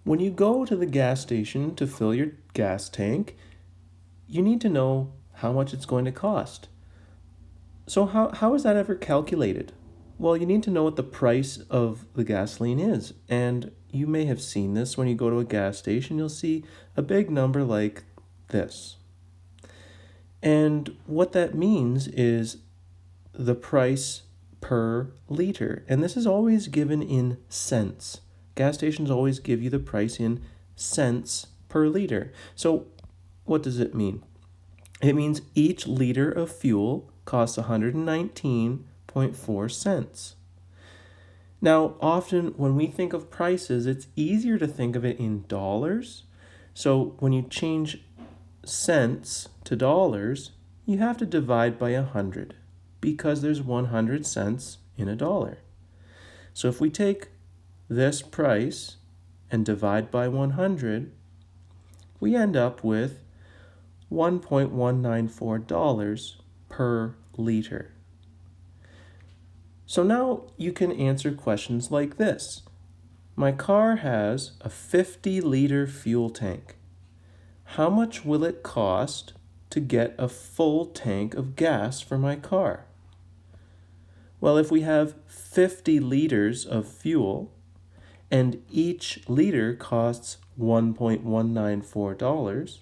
When you go to the gas station to fill your gas tank, you need to know how much it's going to cost. So how is that ever calculated? Well, you need to know what the price of the gasoline is. And you may have seen this when you go to a gas station. You'll see a big number like this. And what that means is the price per liter. And this is always given in cents. Gas stations always give you the price in cents per liter. So what does it mean? It means each liter of fuel costs 119.4 cents. Now, often when we think of prices, it's easier to think of it in dollars. So when you change cents to dollars, you have to divide by 100 because there's 100 cents in a dollar. So if we take this price and divide by 100, we end up with $1.194 per liter. So now you can answer questions like this. My car has a 50-liter fuel tank. How much will it cost to get a full tank of gas for my car? Well, if we have 50 liters of fuel and each liter costs $1.194,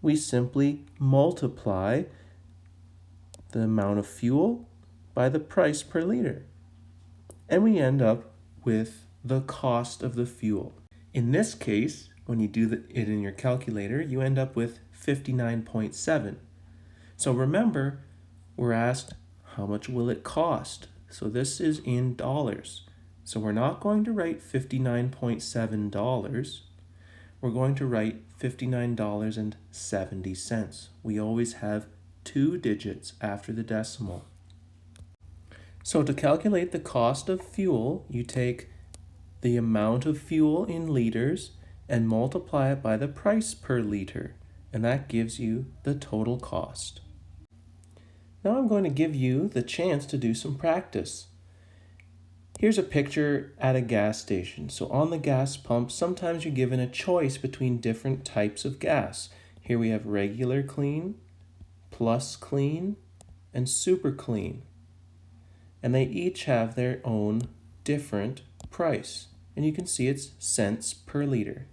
we simply multiply the amount of fuel by the price per liter. And we end up with the cost of the fuel. In this case, when you do it in your calculator, you end up with 59.7. So remember, we're asked how much will it cost? So this is in dollars. So we're not going to write $59.7. We're going to write $59.70. We always have 2 digits after the decimal. So to calculate the cost of fuel, you take the amount of fuel in liters and multiply it by the price per liter, and that gives you the total cost. Now I'm going to give you the chance to do some practice. Here's a picture at a gas station. So on the gas pump, sometimes you're given a choice between different types of gas. Here we have regular clean, plus clean, and super clean. And they each have their own different price. And you can see it's cents per liter.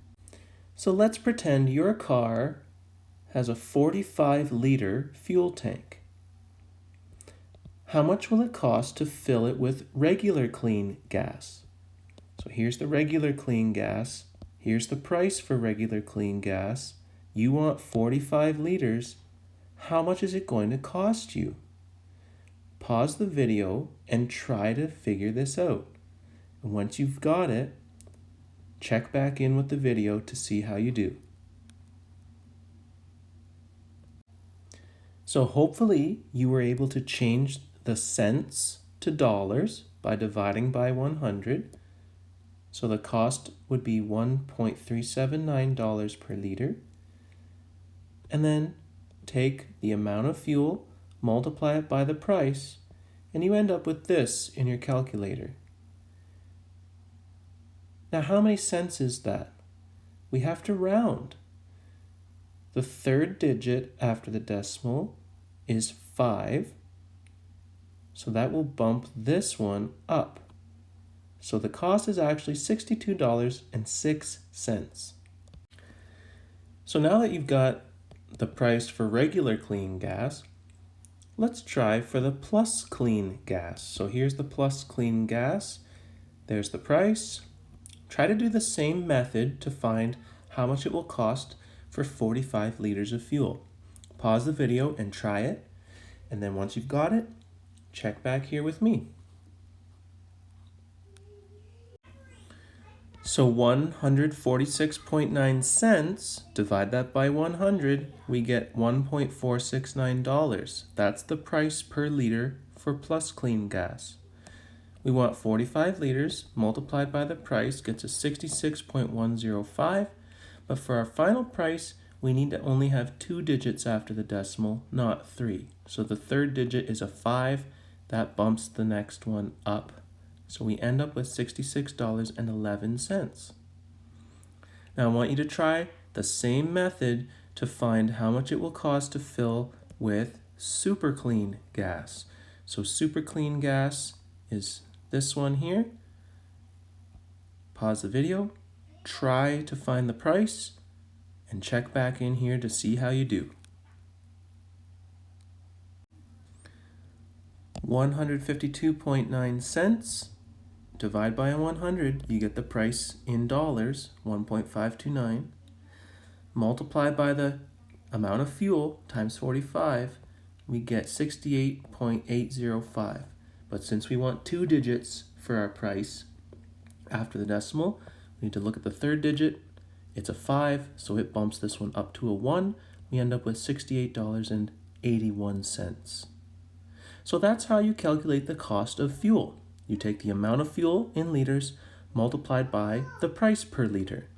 So let's pretend your car has a 45-liter fuel tank. How much will it cost to fill it with regular clean gas? So here's the regular clean gas. Here's the price for regular clean gas. You want 45 liters. How much is it going to cost you? Pause the video and try to figure this out. And once you've got it, check back in with the video to see how you do. So hopefully you were able to change the cents to dollars by dividing by 100. So the cost would be $1.379 per liter. And then take the amount of fuel, multiply it by the price, and you end up with this in your calculator. Now, how many cents is that? We have to round. The third digit after the decimal is 5. So that will bump this one up. So the cost is actually $62.06. So now that you've got the price for regular clean gas, let's try for the plus clean gas. So here's the plus clean gas. There's the price. Try to do the same method to find how much it will cost for 45 liters of fuel. Pause the video and try it. And then once you've got it, check back here with me. So 146.9 cents, divide that by 100, we get $1.469. That's the price per liter for plus clean gas. We want 45 liters multiplied by the price gets us 66.105, but for our final price, we need to only have 2 digits after the decimal, not 3. So the third digit is a 5. That bumps the next one up. So we end up with $66.11. Now I want you to try the same method to find how much it will cost to fill with super clean gas. So super clean gas is this one here. Pause the video, try to find the price, and check back in here to see how you do. 152.9 cents. Divide by 100, you get the price in dollars, 1.529. Multiply by the amount of fuel times 45, we get 68.805. But since we want 2 digits for our price after the decimal, we need to look at the third digit. It's a 5, so it bumps this one up to a 1. We end up with $68.81. So that's how you calculate the cost of fuel. You take the amount of fuel in liters multiplied by the price per liter.